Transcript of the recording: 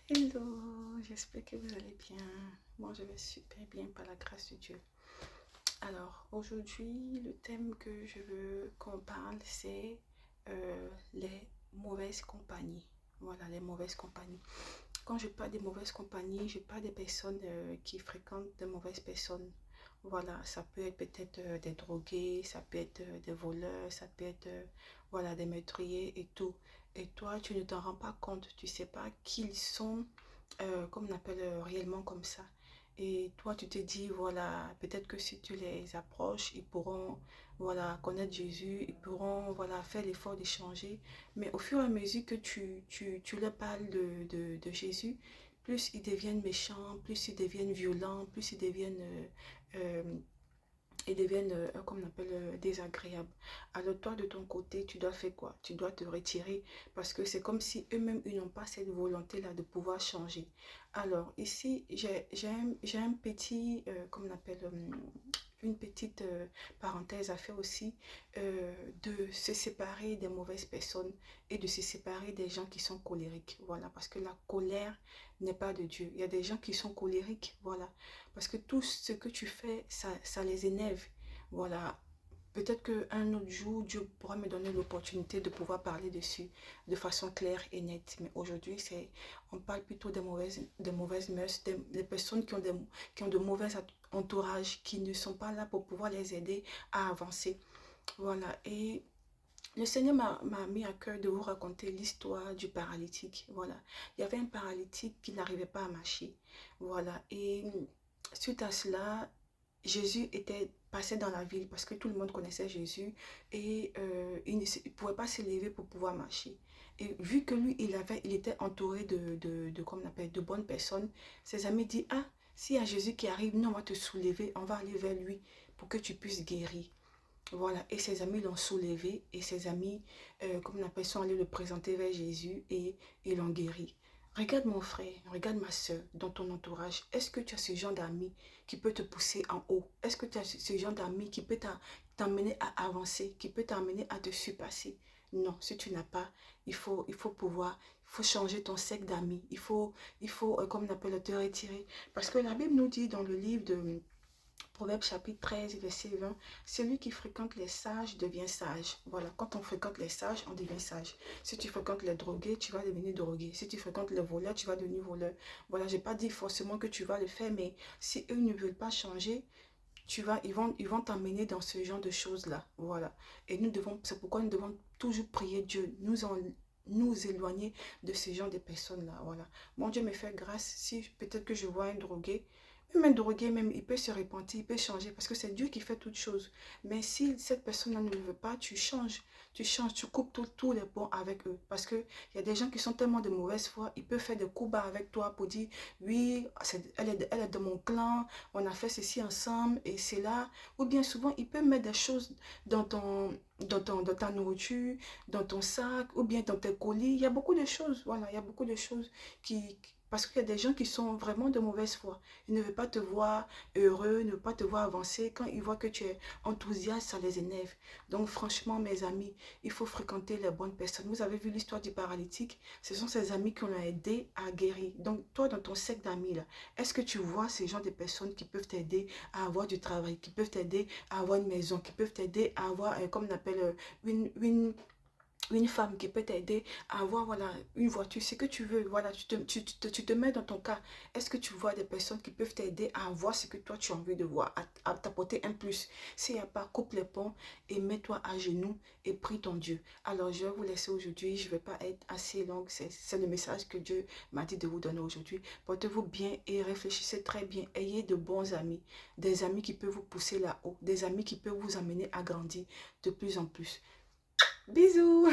Hello, j'espère que vous allez bien. Moi, je vais super bien par la grâce de Dieu. Alors, aujourd'hui, le thème que je veux qu'on parle, c'est les mauvaises compagnies. Voilà, les mauvaises compagnies. Quand je parle des mauvaises compagnies, je parle des personnes qui fréquentent de mauvaises personnes. Voilà, ça peut être peut-être des drogués, ça peut être des voleurs, ça peut être voilà, des meurtriers et tout. Et toi, tu ne t'en rends pas compte, tu ne sais pas qu'ils sont, comme on appelle réellement comme ça. Et toi, tu te dis, voilà, peut-être que si tu les approches, ils pourront, voilà, connaître Jésus, ils pourront, voilà, faire l'effort de changer. Mais au fur et à mesure que tu leur parles de Jésus, plus ils deviennent méchants, plus ils deviennent violents, plus euh, ils deviennent comme on appelle, désagréables. Alors toi, de ton côté, tu dois faire quoi? Tu dois te retirer parce que c'est comme si eux-mêmes, ils n'ont pas cette volonté-là de pouvoir changer. Alors ici, j'ai un petit, comme on appelle, une petite parenthèse à faire aussi, de se séparer des mauvaises personnes et de se séparer des gens qui sont colériques. Voilà, parce que la colère n'est pas de Dieu. Il y a des gens qui sont colériques, voilà, parce que tout ce que tu fais, ça les énerve. Voilà, peut-être qu'un autre jour, Dieu pourra me donner l'opportunité de pouvoir parler dessus de façon claire et nette. Mais aujourd'hui, on parle plutôt des mauvaises mœurs, des personnes qui ont de mauvais entourages, qui ne sont pas là pour pouvoir les aider à avancer. Voilà, et le Seigneur m'a mis à cœur de vous raconter l'histoire du paralytique. Voilà, il y avait un paralytique qui n'arrivait pas à marcher. Voilà, et suite à cela, Jésus était passé dans la ville parce que tout le monde connaissait Jésus et il ne pouvait pas se lever pour pouvoir marcher. Et vu que lui, il était entouré comme on appelle, de bonnes personnes, ses amis disent, ah, s'il y a Jésus qui arrive, nous on va te soulever, on va aller vers lui pour que tu puisses guérir. Voilà, et ses amis l'ont soulevé et ses amis, comme on appelle, sont allés le présenter vers Jésus et ils l'ont guéri. Regarde mon frère, regarde ma soeur dans ton entourage. Est-ce que tu as ce genre d'amis qui peut te pousser en haut? Est-ce que tu as ce genre d'amis qui peut t'amener à avancer, qui peut t'amener à te surpasser? Non, si tu n'as pas, il faut pouvoir, il faut changer ton cercle d'amis. Comme on appelle, te retirer. Parce que la Bible nous dit dans le livre de Proverbe chapitre 13, verset 20, celui qui fréquente les sages devient sage. Voilà, quand on fréquente les sages, on devient sage. Si tu fréquentes les drogués, tu vas devenir drogué. Si tu fréquentes les voleurs, tu vas devenir voleur. Voilà, je n'ai pas dit forcément que tu vas le faire, mais si eux ne veulent pas changer, ils vont t'emmener dans ce genre de choses-là. Voilà. Et c'est pourquoi nous devons toujours prier Dieu, nous éloigner de ce genre de personnes-là. Voilà. Mon Dieu me fait grâce si peut-être que je vois un drogué, même un drogué, même, il peut se repentir, il peut changer, parce que c'est Dieu qui fait toutes choses. Mais si cette personne-là ne le veut pas, tu changes, tu coupes tous les ponts avec eux. Parce qu'il y a des gens qui sont tellement de mauvaise foi, ils peuvent faire des coups bas avec toi pour dire, oui, elle est de mon clan, on a fait ceci ensemble et c'est là. Ou bien souvent, ils peuvent mettre des choses dans ta nourriture, dans ton sac, ou bien dans tes colis. Il y a beaucoup de choses, voilà, il y a beaucoup de choses parce qu'il y a des gens qui sont vraiment de mauvaise foi. Ils ne veulent pas te voir heureux, ne veulent pas te voir avancer. Quand ils voient que tu es enthousiaste, ça les énerve. Donc franchement, mes amis, il faut fréquenter les bonnes personnes. Vous avez vu l'histoire du paralytique? Ce sont ses amis qui l'ont aidé à guérir. Donc toi, dans ton cercle d'amis, là, est-ce que tu vois ces gens de personnes qui peuvent t'aider à avoir du travail, qui peuvent t'aider à avoir une maison, qui peuvent t'aider à avoir, comme on appelle, une femme qui peut t'aider à avoir voilà, une voiture, ce que tu veux, voilà, tu te mets dans ton cas. Est-ce que tu vois des personnes qui peuvent t'aider à avoir ce que toi tu as envie de voir, à t'apporter un plus? S'il n'y a pas, coupe les ponts et mets-toi à genoux et prie ton Dieu. Alors je vais vous laisser aujourd'hui, je ne vais pas être assez longue, c'est le message que Dieu m'a dit de vous donner aujourd'hui. Portez-vous bien et réfléchissez très bien, ayez de bons amis, des amis qui peuvent vous pousser là-haut, des amis qui peuvent vous amener à grandir de plus en plus. Bisous.